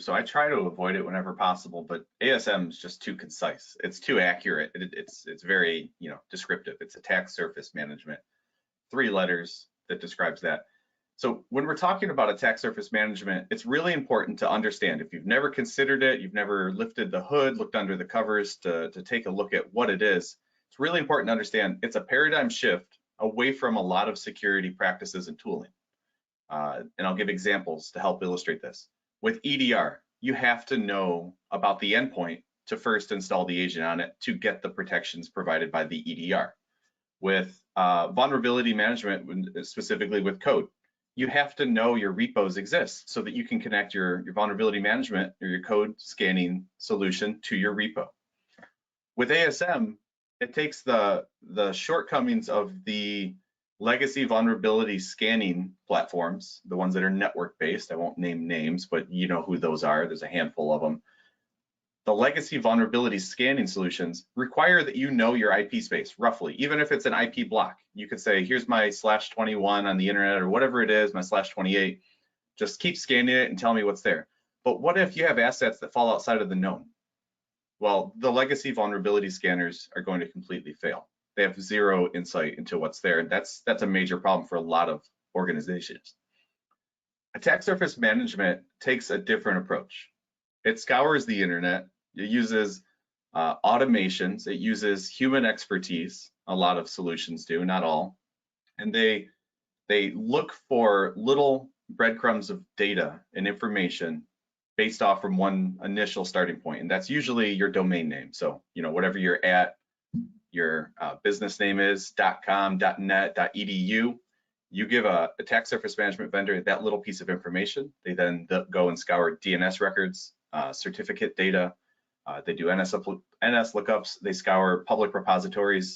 so I try to avoid it whenever possible, but ASM is just too concise. It's too accurate. It's very, descriptive. It's attack surface management, 3 letters that describes that. So when we're talking about attack surface management, it's really important to understand. If you've never considered it, you've never lifted the hood, looked under the covers to take a look at what it is, it's really important to understand it's a paradigm shift away from a lot of security practices and tooling. And I'll give examples to help illustrate this. With EDR, you have to know about the endpoint to first install the agent on it to get the protections provided by the EDR. With vulnerability management, specifically with code, you have to know your repos exist so that you can connect your vulnerability management or your code scanning solution to your repo. With ASM, it takes the shortcomings of the legacy vulnerability scanning platforms, the ones that are network-based. I won't name names, but you know who those are. There's a handful of them. The legacy vulnerability scanning solutions require that you know your IP space, roughly. Even if it's an IP block, you could say, here's my /21 on the internet or whatever it is, my /28. Just keep scanning it and tell me what's there. But what if you have assets that fall outside of the known? Well, the legacy vulnerability scanners are going to completely fail. They have 0 insight into what's there. And that's a major problem for a lot of organizations. Attack surface management takes a different approach. It scours the internet. It uses automations. It uses human expertise. A lot of solutions do, not all. And they look for little breadcrumbs of data and information based off from one initial starting point. And that's usually your domain name. So, whatever you're at, your business name is .com, .net, .edu. You give a attack surface management vendor that little piece of information. They then go and scour DNS records, certificate data. They do NS lookups. They scour public repositories